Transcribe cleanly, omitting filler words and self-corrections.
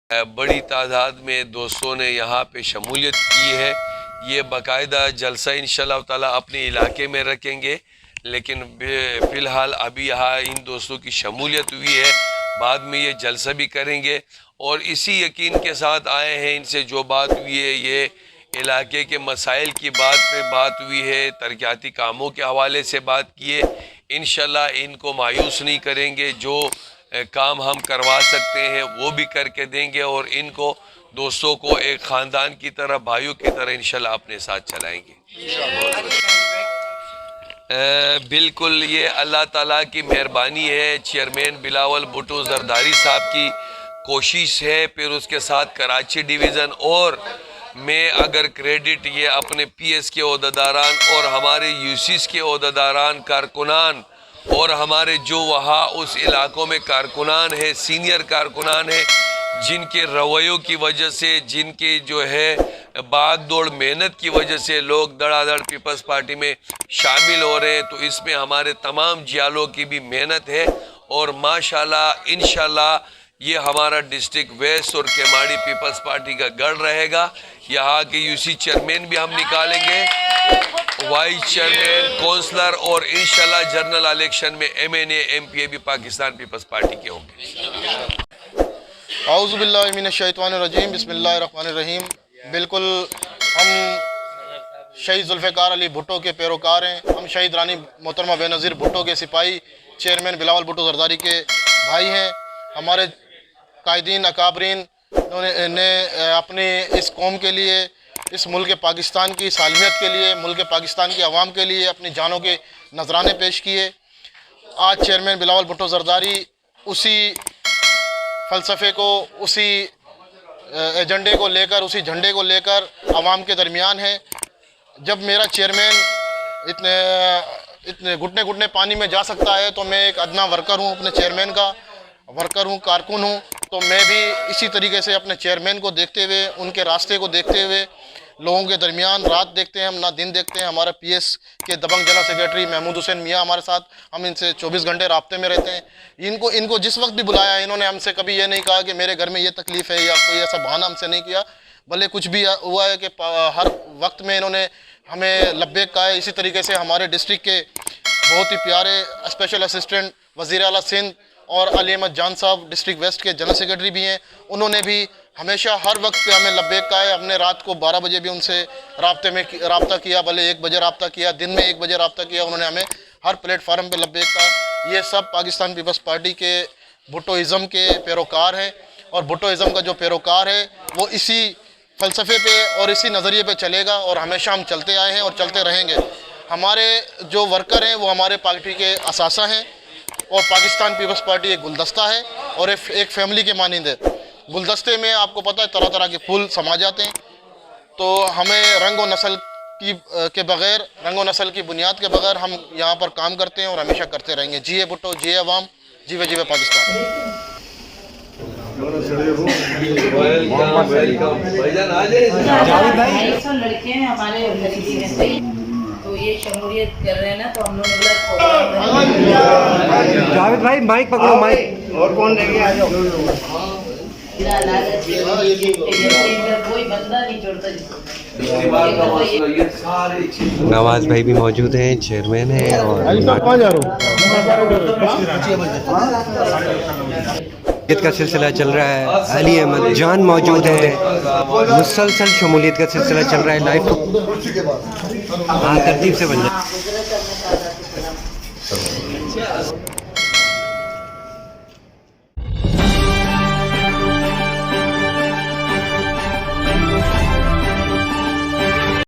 बड़ी तादाद में दोस्तों ने यहाँ पे शमूलियत की है। ये बाकायदा जलसा इंशाअल्लाह ताला अपने इलाके में रखेंगे, लेकिन फ़िलहाल अभी यहाँ इन दोस्तों की शमूलियत हुई है, बाद में ये जलसा भी करेंगे। और इसी यकीन के साथ आए हैं, इनसे जो बात हुई है ये इलाके के मसाइल की बात हुई है, तरक्याती कामों के हवाले से बात की है। इंशाअल्लाह इनको मायूस नहीं करेंगे, जो काम हम करवा सकते हैं वो भी करके देंगे और इनको दोस्तों को एक ख़ानदान की तरह, भाइयों की तरह इंशाल्लाह अपने साथ चलाएंगे। बिल्कुल, ये अल्लाह ताला की मेहरबानी है, चेयरमैन बिलावल भुट्टो जरदारी साहब की कोशिश है, फिर उसके साथ कराची डिवीज़न, और मैं अगर क्रेडिट ये अपने पीएस के ओहदेदारान और हमारे यूसीस के ओहदेदारान, कारकुनान और हमारे जो वहाँ उस इलाकों में कारकुनान है, सीनियर कारकुनान है, जिनके रवैयों की वजह से, जिनके जो है भाग दौड़ मेहनत की वजह से लोग धड़ाधड़ पीपल्स पार्टी में शामिल हो रहे हैं, तो इसमें हमारे तमाम जियालों की भी मेहनत है। और माशाल्लाह इंशाल्लाह ये हमारा डिस्ट्रिक्ट वेस्ट और केमाड़ी पीपल्स पार्टी का गढ़ रहेगा। यहाँ के यूसी चेयरमैन भी हम निकालेंगे, वाइस चेयरमैन, कौंसलर, और इंशाल्लाह जनरल इलेक्शन में MNA MPA भी पाकिस्तान पीपल्स पार्टी के होंगे। औज़ु बिल्लाहि मिनश शैतानिर रजीम, बिस्मिल्लाहिर रहमानिर रहीम। बिल्कुल हम शहीद जुल्फ़िकार अली भुट्टो के पैरोकार हैं। हम शहीद रानी मोहतरमा बेनज़ीर भुट्टो के सिपाही, चेयरमैन बिलावल भुट्टो जरदारी के भाई हैं। हमारे कायदीन अकाबरीन ने अपनी इस कौम के लिए, इस मुल्क पाकिस्तान की सालमियत के लिए, मुल्क पाकिस्तान की आवाम के लिए अपनी जानों के नजराने पेश किए। आज चेयरमैन बिलावल भुट्टो जरदारी उसी फ़लसफ़े को, उसी एजेंडे को लेकर, उसी झंडे को लेकर आवाम के दरमियान है। जब मेरा चेयरमैन इतने घुटने घुटने पानी में जा सकता है, तो मैं एक अदना वर्कर हूँ, अपने चेयरमैन का वर्कर हूँ, कारकुन हूँ, तो मैं भी इसी तरीके से अपने चेयरमैन को देखते हुए, उनके रास्ते को देखते हुए, लोगों के दरमियान रात देखते हैं हम, ना दिन देखते हैं। हमारा PS के दबंग जनरल सेक्रेटरी महमूद हुसैन मियाँ हमारे साथ, हम इनसे 24 घंटे राब्ते में रहते हैं। इनको जिस वक्त भी बुलाया, इन्होंने हमसे कभी ये नहीं कहा कि मेरे घर में ये तकलीफ़ है, या कोई ऐसा बहाना हमसे नहीं किया। भले कुछ भी हुआ है कि हर वक्त में इन्होंने हमें लब्बैक कहा है। इसी तरीके से हमारे डिस्ट्रिक्ट के बहुत ही प्यारे स्पेशल असिस्टेंट वज़ीर आला सिंध और अली अहमद जान साहब डिस्ट्रिक्ट वेस्ट के जनरल सेक्रेटरी भी हैं, उन्होंने भी हमेशा हर वक्त पे हमें लब्बैक कहा है। हमने रात को 12 बजे भी उनसे रब्ता किया, भले 1 बजे रब्ता किया, दिन में 1 बजे रब्ता किया, उन्होंने हमें हर प्लेटफार्म पे लब्बैक कहा। ये सब पाकिस्तान पीपल्स पार्टी के भुट्टोइज़म के पैरोकार हैं, और भुट्टोइज़म का जो पैरोकार है वो इसी फ़लसफ़े पे और इसी नज़रिए पे चलेगा, और हमेशा हम चलते आए हैं और चलते रहेंगे। हमारे जो वर्कर हैं वो हमारे पार्टी के असासा हैं, और पाकिस्तान पीपल्स पार्टी एक गुलदस्ता है और एक फैमिली के मानिंद है। गुलदस्ते में आपको पता है तरह तरह के फूल समा जाते हैं, तो हमें रंग और नस्ल के बग़ैर, रंग और नस्ल की बुनियाद के बग़ैर हम यहाँ पर काम करते हैं और हमेशा करते रहेंगे। जिए भुट्टो, जिए अवाम, जीवे जीवे पाकिस्तान। लड़के हैं हमारे, तो ये शमूलियत कर रहे हैं ना, तो हम लोग जावेद भाई माइक पकड़ो, माइक। और कौन लेके आ जाओ, कोई बंदा नहीं छोड़ता। नवाज भाई भी मौजूद हैं, चेयरमैन है, और शमूलियत का सिलसिला चल रहा है। अली अहमद जान मौजूद है, मुसलसल शमूलियत का सिलसिला चल रहा है लाइव। हाँ, तरतीब से बन जाए।